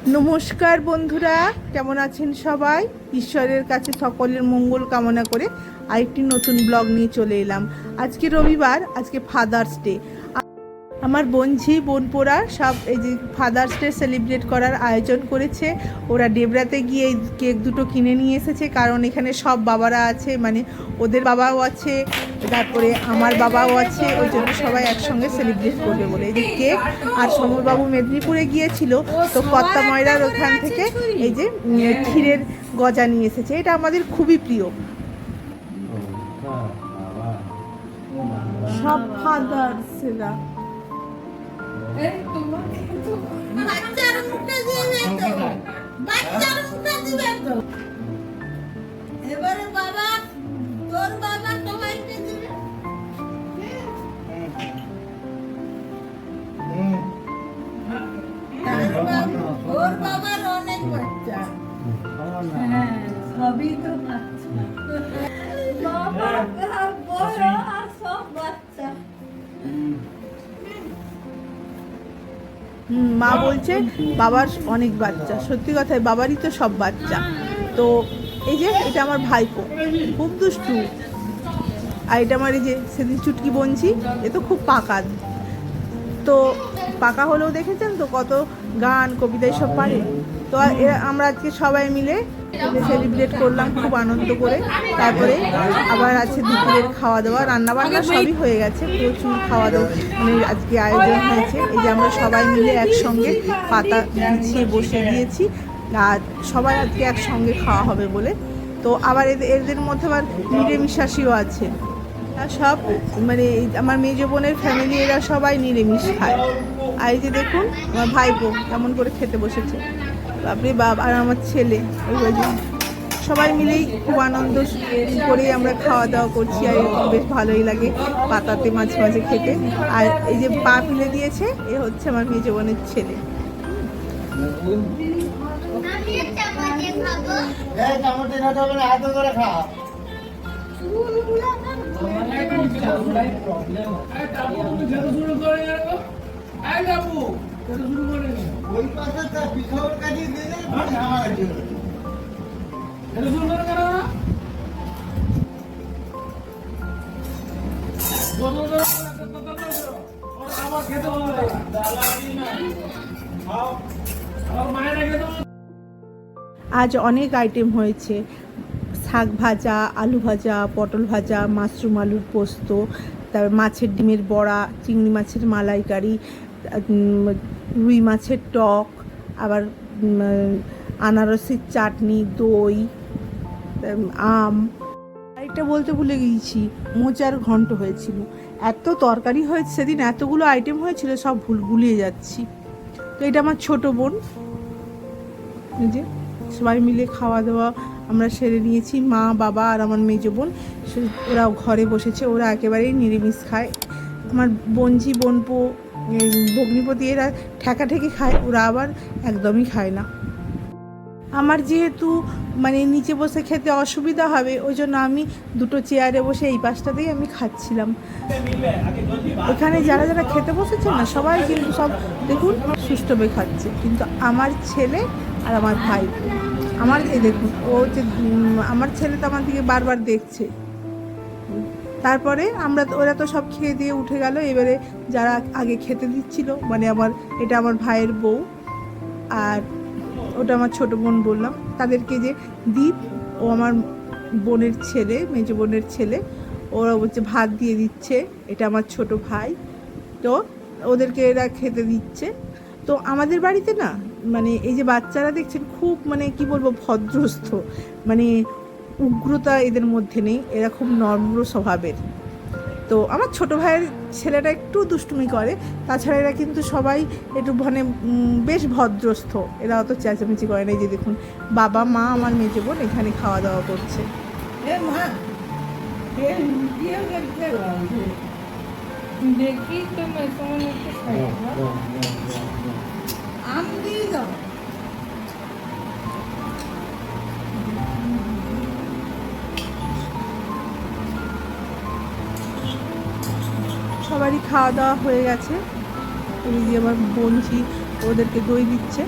নমস্কার বন্ধুরা, কেমন আছেন সবাই? ঈশ্বরের কাছে সকলের মঙ্গল কামনা করে আরেকটি নতুন ব্লগ নিয়ে চলে এলাম। আজকে রবিবার, আজকে ফাদার্স ডে। আমার বোনঝি বোনপোরা সব এই যে ফাদার্স ডে সেলিব্রেট করার আয়োজন করেছে। ওরা ডেবরাতে গিয়ে এই কেক দুটো কিনে নিয়ে এসেছে, কারণ এখানে সব বাবারা আছে, মানে ওদের বাবাও আছে, তারপরে আমার বাবাও আছে, ওই জন্য সবাই একসঙ্গে সেলিব্রেট করবে বলে এই যে কেক। আর সমরবাবু মেদিনীপুরে গিয়েছিল, তো কত্তা ময়রার ওখান থেকে এই যে ক্ষীরের গজা নিয়ে এসেছে। এটা আমাদের খুবই প্রিয়। সব ফাদার্সরা এবারে বাবা, তোর বাবা তোমাকে দিবে। ওর বাবার অনেক বাচ্চা। হ্যাঁ, সবই তো বাচ্চা। বাবা বড় আর সব বাচ্চা। মা বলছে বাবার অনেক বাচ্চা, সত্যি কথাই বাবারই তো সব বাচ্চা। তো এই যে এটা আমার ভাইপো, খুব দুষ্টু। আর এটা আমার এই যে সেদিন চুটকি বঞ্চি, এ তো খুব পাকা। তো পাকা হলেও দেখেছেন তো কত গান কবিতা সব পারে। তো আমরা আজকে সবাই মিলে সেলিব্রেট করলাম খুব আনন্দ করে। তারপরে আবার আছে দুপুরের খাওয়া দাওয়া, রান্নাবান্না সবই হয়ে গেছে, প্রচুর খাওয়া দাওয়া মানে আজকে আয়োজন হয়েছে। এই যে আমরা সবাই মিলে একসঙ্গে পাতা বিছিয়ে বসে দিয়েছি, আর সবাই আজকে একসঙ্গে খাওয়া হবে বলে। তো আবার এদের মধ্যে আবার নিরামিষাশীও আছে। সব মানে আমার মেজো বোনের ফ্যামিলি, এরা সবাই নিরামিষ খায়। আর এই যে দেখুন আমার ভাইপো কেমন করে খেতে বসেছে, বাপরে বাপ। আর আমার ছেলে, ওই যে সবাই মিলেই খুব আনন্দ করেই আমরা খাওয়া দাওয়া করছি। আর এরকম বেশ ভালোই লাগে পাতাতে মাঝে মাঝে খেতে। আর এই যে পা ফেলে দিয়েছে, এ হচ্ছে আমার মেজো বোনের ছেলে। ওই পাশে তার পিছাওয়ার কাজে দিলে আমার জন্য আজ অনেক আইটেম হয়েছে, শাক ভাজা, আলু ভাজা, পটল ভাজা, মাশরুম আলুর পোস্ত, তারপর মাছের ডিমের বড়া, চিংড়ি মাছের মালাইকারি, রুই মাছের টক, আবার আনারসের চাটনি, দই, আম। আরেকটা বলতে ভুলে গিয়েছি, মোচার ঘন্ট হয়েছিল। এত তরকারি হয়েছে সেদিন, এতগুলো আইটেম হয়েছিল, সব গুলিয়ে যাচ্ছি। তো এটা আমার ছোট বোন, যে সবাই মিলে খাওয়া দাওয়া আমরা সেরে নিয়েছি, মা বাবা আর আমার মেজো বোন। ওরাও ঘরে বসেছে, ওরা একেবারেই নিরামিষ খায়। আমার বোনঝি বোনপো ভগ্নিপতি এরা ঠেকাঠেকি খায়, ওরা আবার একদমই খায় না। আমার যেহেতু মানে নিচে বসে খেতে অসুবিধা হবে, ওই জন্য আমি দুটো চেয়ারে বসে এই পাশটাতেই আমি খাচ্ছিলাম। এখানে যারা যারা খেতে বসেছে না, সবাই কিন্তু সব দেখুন সুষ্ঠুভাবে খাচ্ছে, কিন্তু আমার ছেলে আর আমার ভাই, আমার এই দেখুন, ও যে আমার ছেলে তো আমার দিকে বারবার দেখছে। তারপরে ওরা তো সব খেয়ে দিয়ে উঠে গেল। এবারে যারা আগে খেতে দিচ্ছিল, মানে এটা আমার ভাইয়ের বউ, আর ওটা আমার ছোট বোন বললাম, তাদেরকে যে দীপ, ও আমার বোনের ছেলে, মেজো বোনের ছেলে, ওরা বলছে ভাত দিয়ে দিচ্ছে। এটা আমার ছোট ভাই, তো ওদেরকে এরা খেতে দিচ্ছে। তো আমাদের বাড়িতে না, মানে এই যে বাচ্চারা দেখছেন খুব মানে কি বলবো ভদ্রস্থ, মানে উগ্রতা এদের মধ্যে নেই, এরা খুব নম্র স্বভাবের। তো আমার ছোট ভাইয়ের ছেলেটা একটু দুষ্টুমি করে, তাছাড়া এরা কিন্তু সবাই একটু মানে বেশ ভদ্রস্থ, এরা অত চেঁচামেচি করে না। এই যে দেখুন বাবা মা আমার মেজো বোন এখানে খাওয়া দাওয়া করছে। দেখি তো আম দিয়ে দাও। সবারই খাওয়া দাওয়া হয়ে গেছে। এই যে আমার বোনঝি ওদেরকে দই দিচ্ছে।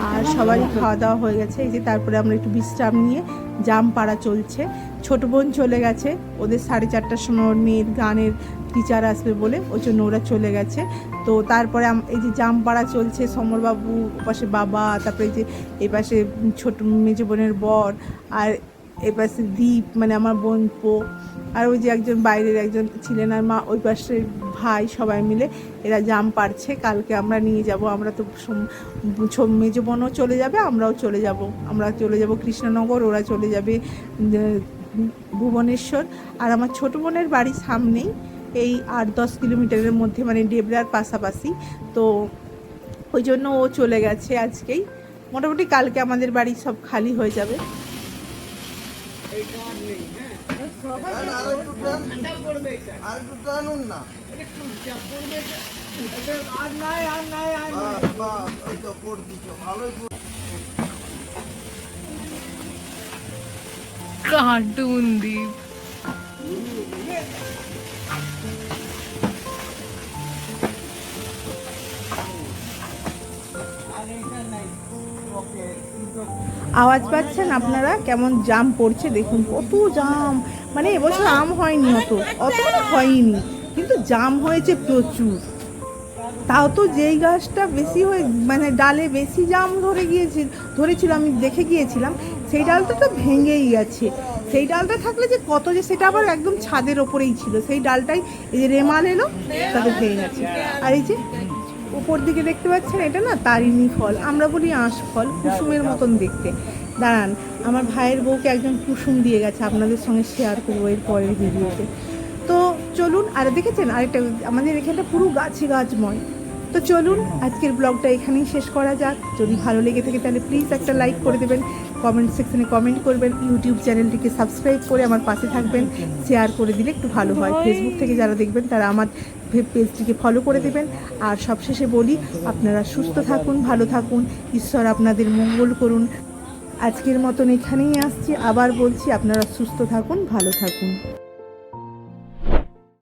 আর সবারই খাওয়া দাওয়া হয়ে গেছে। এই যে তারপরে আমরা একটু বিশ্রাম নিয়ে জাম পাড়া চলছে। ছোট বোন চলে গেছে, ওদের 4:30টার সময় ওর মেয়ের গানের টিচার আসবে বলে, ওই জন্য ওরা চলে গেছে। তো তারপরে এই যে জাম পাড়া চলছে, সমরবাবু ওপাশে বাবা, তারপরে এই যে এপাশে ছোট মেজো বোনের বর, আর এপাশে দীপ মানে আমার বোনপো, আর ওই যে একজন বাইরের একজন ছিলেন, আর মা ওই পাশে ভাই, সবাই মিলে এরা জাম পাড়ছে। কালকে আমরা নিয়ে যাব। আমরা তো মেজো বোনও চলে যাবে, আমরাও চলে যাব। আমরা চলে যাব কৃষ্ণনগর, ওরা চলে যাবে ভুবনেশ্বর। আর আমার ছোটো বোনের বাড়ির সামনেই, এই 8-10 কিলোমিটারের মধ্যে, মানে ডেবরার পাশাপাশি। তো ওই জন্য ও চলে গেছে আজকেই। মোটামুটি কালকে আমাদের বাড়ি সব খালি হয়ে যাবে। কার্টুন দ্বীপ। আওয়াজ পাচ্ছেন আপনারা কেমন জাম পড়ছে? দেখুন কত জাম, মানে এবছর আম হয়নি, অত হয়নি, কিন্তু জাম হয়েছে প্রচুর। তাও তো যেই গাছটা বেশি হয়ে, মানে ডালে বেশি জাম ধরেছিল, আমি দেখে গিয়েছিলাম, সেই ডালটা তো ভেঙেই গেছে। সেই ডালটা থাকলে যে কত, যে সেটা আবার একদম ছাদের ওপরেই ছিল, সেই ডালটাই এই যে রেমাল এলো তাতে ভেঙে গেছে। আর এই যে উপর দিকে দেখতে পাচ্ছেন, এটা না তারিণী ফল, আমরা বলি আঁশ ফল, কুসুমের মতন দেখতে। দাঁড়ান, আমার ভাইয়ের বউকে একজন কুসুম দিয়ে গেছে, আপনাদের সঙ্গে শেয়ার করবো এর পরের ভিডিওতে। তো চলুন, আর দেখেছেন আরেকটা, আমাদের এখানটা পুরো গাছময়। তো চলুন আজকের ব্লগটা এখানেই শেষ করা যাক। যদি ভালো লেগে থাকে তাহলে প্লিজ একটা লাইক করে দেবেন, কমেন্ট সেকশনে কমেন্ট করবেন, ইউটিউব চ্যানেলটিকে সাবস্ক্রাইব করে আমার পাশে থাকবেন, শেয়ার করে দিলে একটু ভালো হয়। ফেসবুক থেকে যারা দেখবেন তারা আমার পেজটিকে ফলো করে দেবেন। আর সবশেষে বলি, আপনারা সুস্থ থাকুন, ভালো থাকুন, ঈশ্বর আপনাদের মঙ্গল করুন। আজকের মতন এখানেই আসছি, আবার বলছি আপনারা সুস্থ থাকুন, ভালো থাকুন।